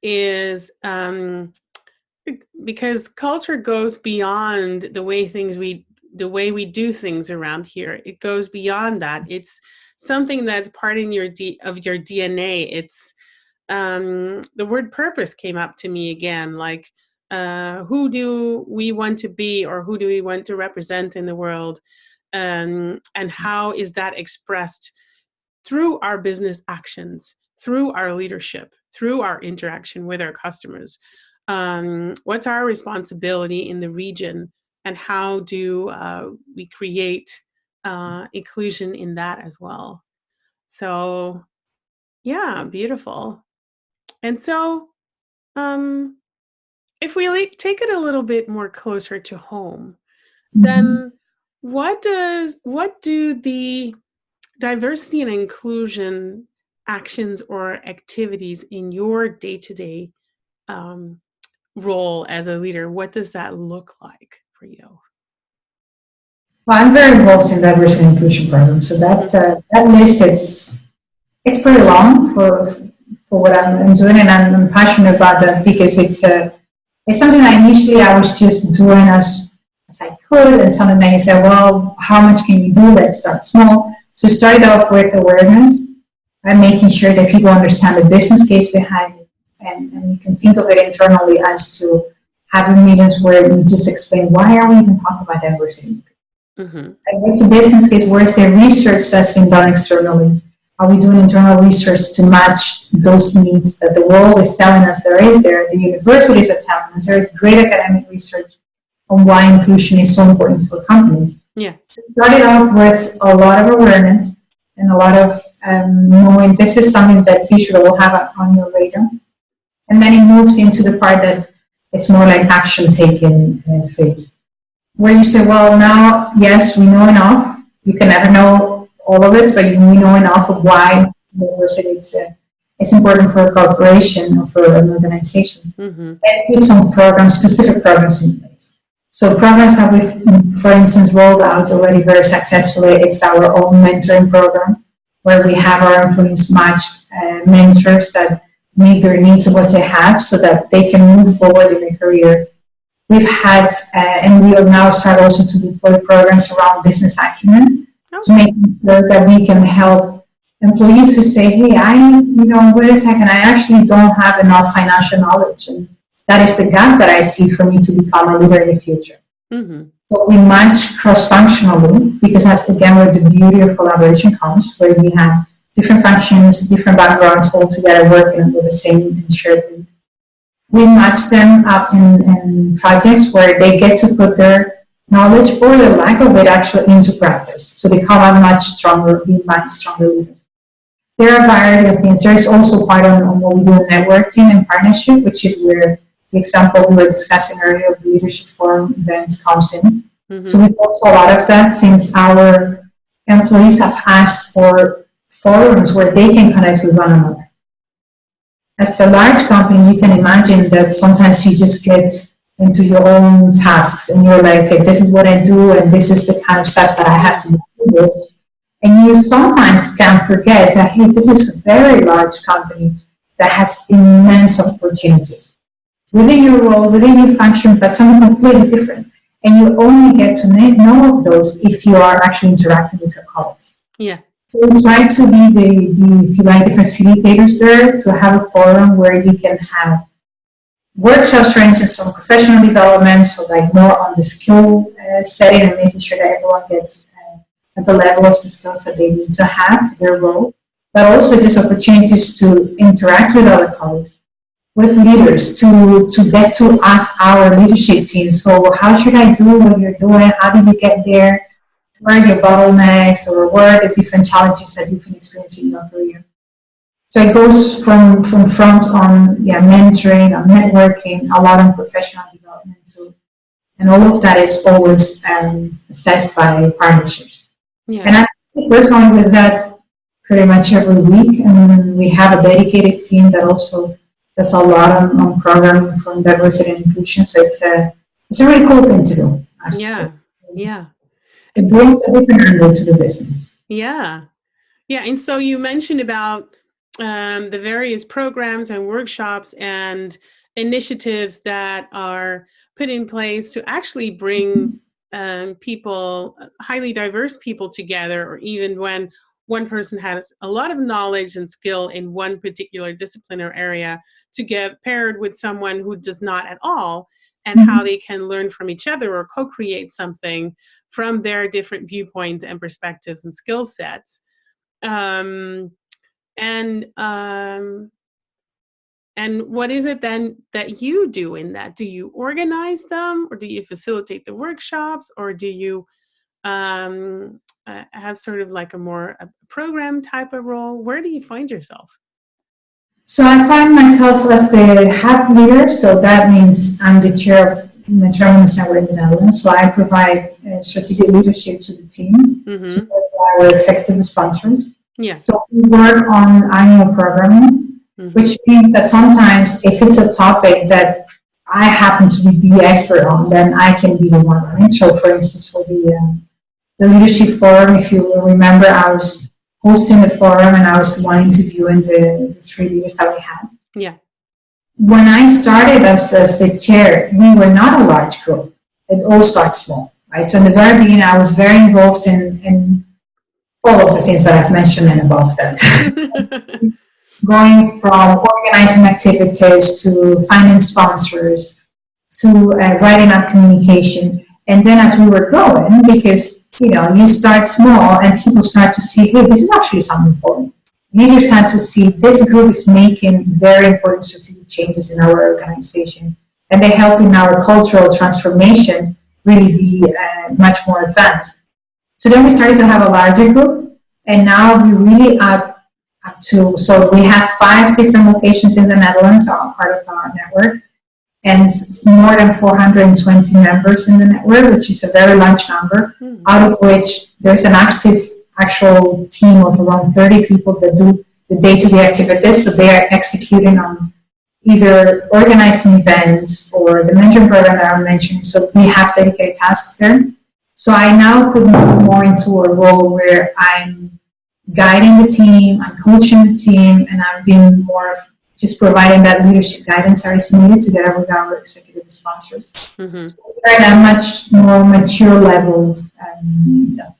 A: is because culture goes beyond the way we do things around here. It goes beyond that. It's something that's part of your DNA. It's the word purpose came up to me again, like who do we want to be, or who do we want to represent in the world, and how is that expressed through our business actions, through our leadership, through our interaction with our customers. What's our responsibility in the region, and how do we create inclusion in that as well? So, yeah, beautiful. And so, if we take it a little bit more closer to home, then what do the diversity and inclusion actions or activities in your day-to-day role as a leader, what does that look like for you?
B: Well, I'm very involved in diversity and inclusion programs, so that list it's pretty long for what I'm doing, and I'm passionate about that because it's something that initially I was just doing as I could, and something that you say, well, how much can you do? Let's start small. So started off with awareness and making sure that people understand the business case behind it, and you can think of it internally as to having meetings where you just explain, why are we even talking about diversity? And what's the business case? Where's the research that's been done externally? Are we doing internal research to match those needs that the world is telling us there is there? The universities are telling us there is great academic research on why inclusion is so important for companies.
A: Yeah.
B: Started off with a lot of awareness and a lot of knowing this is something that you should all have on your radar. And then it moved into the part that it's more like action taking phase, where you say, well, now, yes, we know enough. You can never know all of it, but we know enough of why diversity it's important for a corporation or for an organization. Let's put some programs, specific programs in place. So programs that we've, for instance, rolled out already very successfully, it's our own mentoring program, where we have our employees matched mentors that meet their needs of what they have so that they can move forward in their career. We've had, and we will now start also to deploy programs around business acumen to make sure that we can help employees who say, hey, wait a second, I actually don't have enough financial knowledge. And that is the gap that I see for me to become a leader in the future. But we match cross-functionally because that's again where the beauty of collaboration comes, where we have different functions, different backgrounds all together working under the same shared lead. We match them up in projects where they get to put their knowledge or the lack of it actually into practice. So they come out much stronger, being much stronger leaders. There are a variety of things. There is also part on what we do in networking and partnership, which is where the example we were discussing earlier of the leadership forum event comes in. Mm-hmm. So we do also a lot of that since our employees have asked for forums where they can connect with one another. As a large company, you can imagine that sometimes you just get into your own tasks and you're like, okay, this is what I do and this is the kind of stuff that I have to do with. And you sometimes can forget that, hey, this is a very large company that has immense opportunities. Within your role, within your function, but something completely different. And you only get to know of those if you are actually interacting with your colleagues.
A: Yeah.
B: So we try to be the, if you like, the facilitators there to have a forum where you can have workshops, for instance, on professional development, so like more on the skill setting and making sure that everyone gets at the level of the skills that they need to have their role, but also just opportunities to interact with other colleagues, with leaders, to get to ask our leadership team, so how should I do what you're doing? How did you get there? Where are your bottlenecks, or what are the different challenges that you've been experiencing in your career? So it goes from front on mentoring, on networking, a lot on professional development too. And all of that is always assessed by partnerships. Yeah. And I personally with that pretty much every week. And we have a dedicated team that also does a lot on programming for diversity and inclusion. So it's a really cool thing to do.
A: Yeah. Yeah.
B: It brings a different angle to the business.
A: Yeah. Yeah. And so you mentioned about the various programs and workshops and initiatives that are put in place to actually bring people, highly diverse people together, or even when one person has a lot of knowledge and skill in one particular discipline or area, to get paired with someone who does not at all, and how they can learn from each other or co-create something from their different viewpoints and perspectives and skill sets. And what is it then that you do in that? Do you organize them, or do you facilitate the workshops, or do you have sort of like a program type of role? Where do you find yourself?
B: So I find myself as the hub leader. So that means I'm the chair of Metronom's Network in the Netherlands. So I provide strategic leadership to the team, to our executive sponsors.
A: Yeah.
B: So we work on annual programming, which means that sometimes if it's a topic that I happen to be the expert on, then I can be the one running. So for instance, for the leadership forum, if you will remember, I was hosting the forum and I was the one interviewing the three leaders that we had.
A: Yeah.
B: When I started as the chair, we were not a large group. It all starts small, right? So in the very beginning, I was very involved in all of the things that I've mentioned and above that. Going from organizing activities to finding sponsors to writing up communication. And then as we were growing, because you start small and people start to see, hey, this is actually something for me. Leaders start to see this group is making very important strategic changes in our organization, and they help in our cultural transformation really be much more advanced. So then we started to have a larger group, and now we really up to, so we have 5 different locations in the Netherlands, are part of our network, and more than 420 members in the network, which is a very large number, out of which there's an actual team of around 30 people that do the day-to-day activities. So they are executing on either organizing events or the mentoring program that I mentioned. So we have dedicated tasks there. So I now could move more into a role where I'm guiding the team, I'm coaching the team, and I'm being more of just providing that leadership guidance that is needed together with our executive sponsors. So we're at a much more mature level of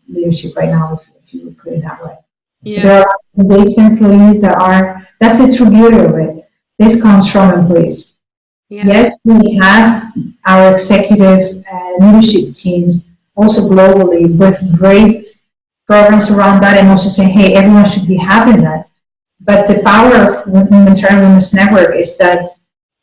B: leadership right now, if you would put it that way. Yeah. So there are engaged employees that's the true beauty of it. This comes from employees.
A: Yeah.
B: Yes, we have our executive leadership teams also globally with great programs around that, and also saying, hey, everyone should be having that. But the power of Internal Women's Network is that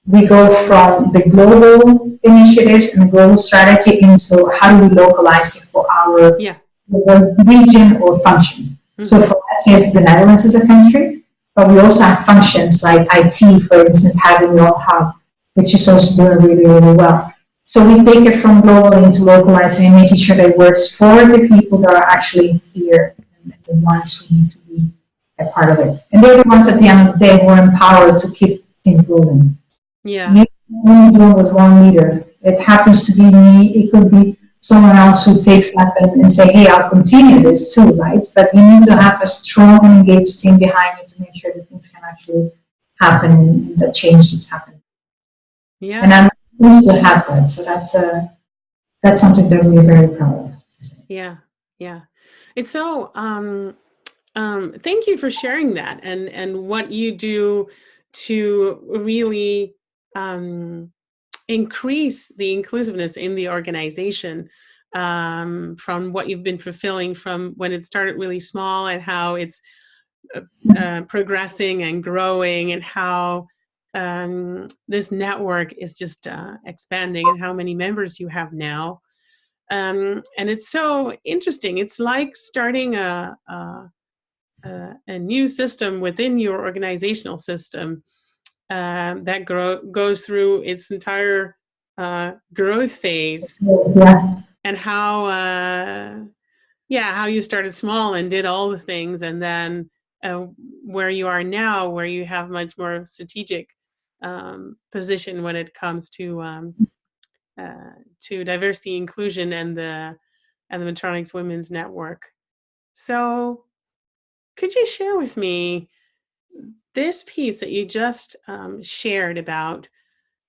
B: we go from the global initiatives and the global strategy into how do we localize it for our region or function. Mm-hmm. So for us, yes, the Netherlands is a country, but we also have functions like IT, for instance, having your own hub, which is also doing really, really well. So we take it from global into localizing and making sure that it works for the people that are actually here and the ones who need to be a part of it. And they're the ones at the end of the day who are empowered to keep things moving.
A: Yeah.
B: You only do it with one leader. It happens to be me. It could be someone else who takes up and say, hey, I'll continue this too, right? But you need to have a strong and engaged team behind you to make sure that things can actually happen and that changes happen.
A: Yeah.
B: And I'm pleased to have that. So that's something that we're very proud of.
A: Yeah. Yeah. It's so, thank you for sharing that and what you do to really increase the inclusiveness in the organization, from what you've been fulfilling from when it started really small and how it's progressing and growing, and how this network is just expanding, and how many members you have now. And it's so interesting. It's like starting a new system within your organizational system that goes through its entire growth phase.
B: Yeah.
A: And how you started small and did all the things, and then where you are now, where you have much more strategic position when it comes to diversity, inclusion, and the Medtronics Women's Network. So could you share with me this piece that you just shared about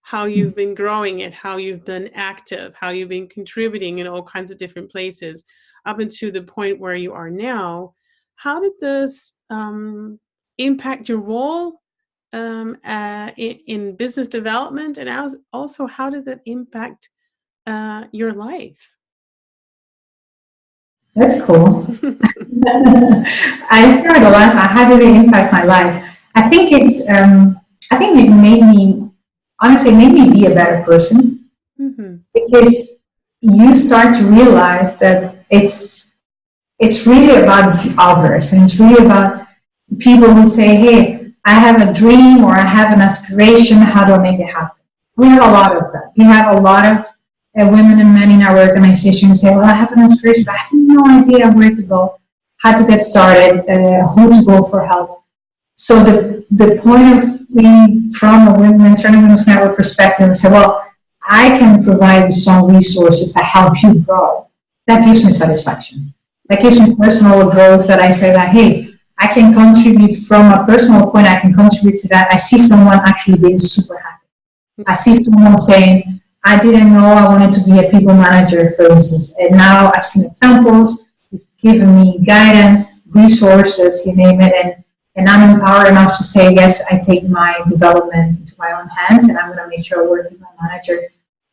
A: how you've been growing it, how you've been active, how you've been contributing in all kinds of different places up until the point where you are now? How did this impact your role in business development, and also how did that impact your life?
B: That's cool. I started the last one. How did it impact my life? I think it made me, honestly, it made me be a better person. Mm-hmm. Because you start to realize that it's really about the others, and it's really about the people who say, hey, I have a dream or I have an aspiration, how do I make it happen? We have a lot of that. We have a lot of women and men in our organization who say, well, I have an aspiration, but I have no idea where to go, how to get started, who to go for help. So the point of being from a Internal Women's Network perspective and say, well, I can provide you some resources that help you grow. That gives me satisfaction. That gives me personal growth, that I say that, hey, I can contribute from a personal point, I can contribute to that. I see someone actually being super happy. I see someone saying, I didn't know I wanted to be a people manager, for instance, and now I've seen examples, you've given me guidance, resources, you name it, and I'm empowered enough to say, yes, I take my development into my own hands, and I'm going to make sure I work with my manager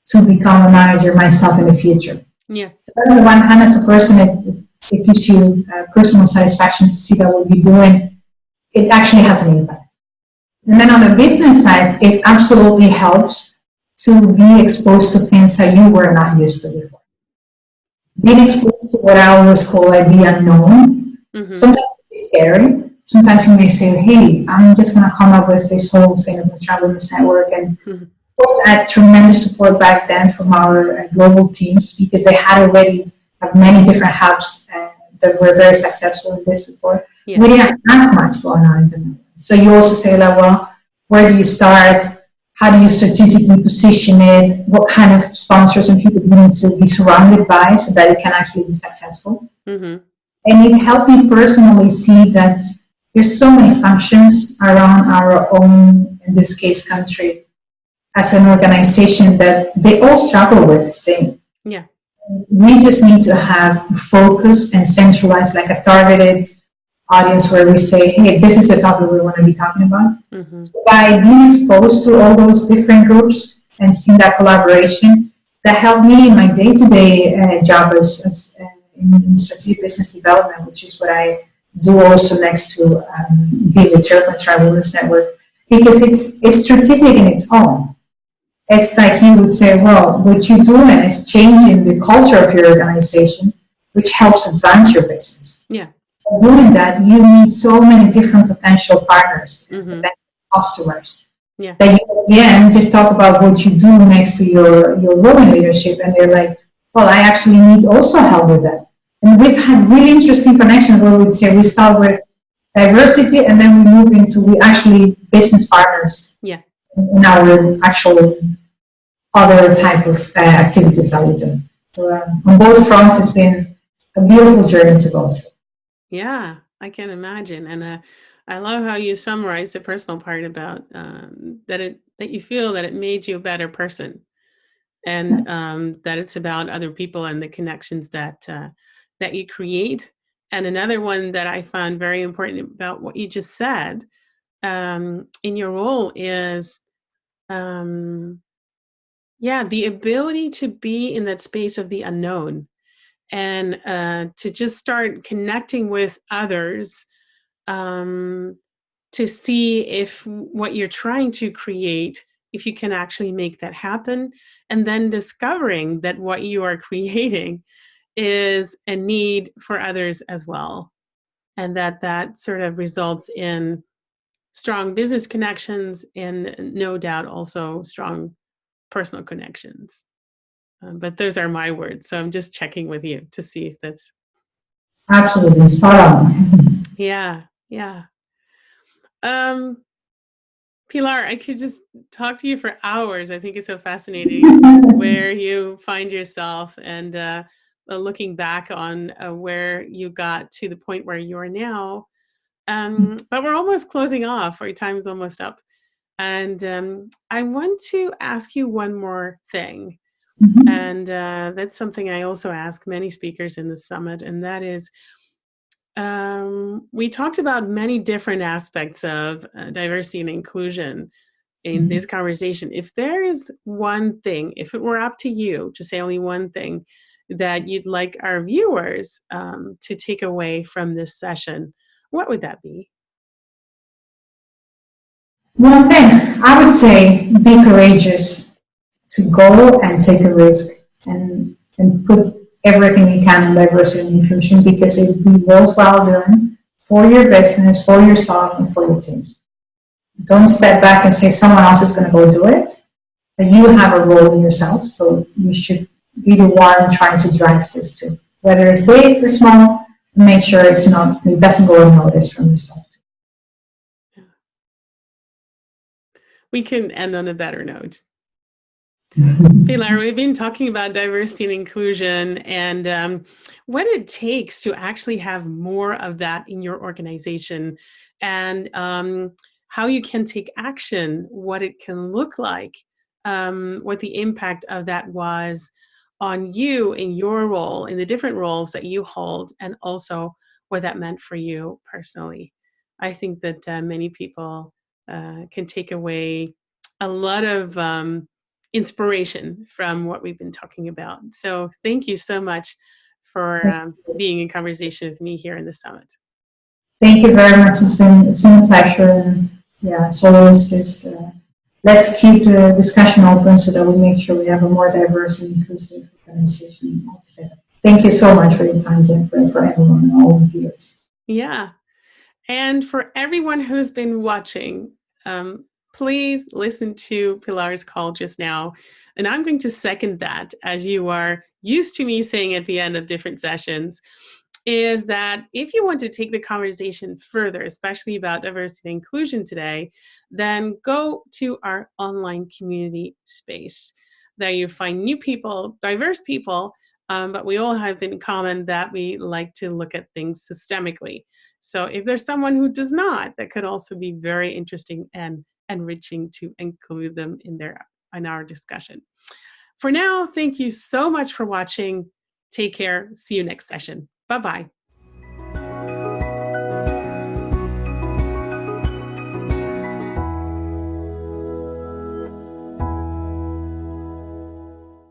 B: to become a manager myself in the future.
A: Yeah.
B: So on the one hand, as a person, it gives you personal satisfaction to see that what you're doing, it actually has an impact. And then on the business side, it absolutely helps to be exposed to things that you were not used to before. Being exposed to what I always call the unknown. Mm-hmm. Sometimes it's scary. Sometimes you may say, hey, I'm just going to come up with this whole thing of the Internal Women's Network. And of course, I had tremendous support back then from our global teams, because they had already have many different hubs that were very successful in this before. Yeah. We didn't have much going on in the Netherlands. So you also say, like, well, where do you start? How do you strategically position it? What kind of sponsors and people do you need to be surrounded by so that it can actually be successful? Mm-hmm. And it helped me personally see that there's so many functions around our own, in this case, country, as an organization, that they all struggle with the same.
A: Yeah.
B: We just need to have focus and centralize, like a targeted audience where we say, hey, this is the topic we want to be talking about.
A: Mm-hmm.
B: So by being exposed to all those different groups and seeing that collaboration, that helped me in my day-to-day job as in strategic business development, which is what I do also next to being the chairman of Tribal Women's Network, because it's strategic in its own. It's like you would say, well, what you're doing is changing the culture of your organization, which helps advance your business.
A: Yeah.
B: Doing that, you meet so many different potential partners,
A: Mm-hmm.
B: potential customers,
A: yeah.
B: that you at the end just talk about what you do next to your role in leadership, and they're like, well, I actually need also help with that. And we've had really interesting connections where we'd say we start with diversity and then we move into we actually business partners in our actual other type of activities that we do. So on both fronts, it's been a beautiful journey to go through.
A: Yeah, I can imagine. And I love how you summarize the personal part about that you feel that it made you a better person, and that it's about other people and the connections that you create. And another one that I found very important about what you just said in your role is, the ability to be in that space of the unknown, and to just start connecting with others, to see if what you're trying to create, if you can actually make that happen, and then discovering that what you are creating is a need for others as well, and that sort of results in strong business connections and no doubt also strong personal connections. But those are my words, so I'm just checking with you to see if that's
B: absolutely spot on.
A: yeah. Um, Pilar, I could just talk to you for hours. I think it's so fascinating where you find yourself, and looking back on where you got to the point where you are now. But we're almost closing off. Our time is almost up. And I want to ask you one more thing. And that's something I also ask many speakers in the summit, and that is, we talked about many different aspects of diversity and inclusion in this conversation. If there is one thing, if it were up to you to say only one thing that you'd like our viewers to take away from this session, what would that be?
B: One thing, I would say be courageous to go and take a risk and put everything you can in diversity and inclusion, because it will be worthwhile doing for your business, for yourself, and for your teams. Don't step back and say someone else is going to go do it, but you have a role in yourself, so you should be the one trying to drive this too. Whether it's big or small, make sure it doesn't go unnoticed from yourself too.
A: We can end on a better note. Pilar, we've been talking about diversity and inclusion, and what it takes to actually have more of that in your organization, and how you can take action, what it can look like, what the impact of that was on you in your role, in the different roles that you hold, and also what that meant for you personally. I think that many people can take away a lot of inspiration from what we've been talking about. So thank you so much for being in conversation with me here in the summit.
B: Thank you very much. It's been a pleasure. And yeah, it's always just let's keep the discussion open so that we make sure we have a more diverse and inclusive organization altogether. Thank you so much for your time, Jennifer, and for everyone and all the viewers.
A: Yeah. And for everyone who's been watching, please listen to Pilar's call just now. And I'm going to second that, as you are used to me saying at the end of different sessions, is that if you want to take the conversation further, especially about diversity and inclusion today, then go to our online community space. There you find new people, diverse people, but we all have in common that we like to look at things systemically. So if there's someone who does not, that could also be very interesting and enriching to include them in our discussion. For now, thank you so much for watching. Take care. See you next session. Bye-bye.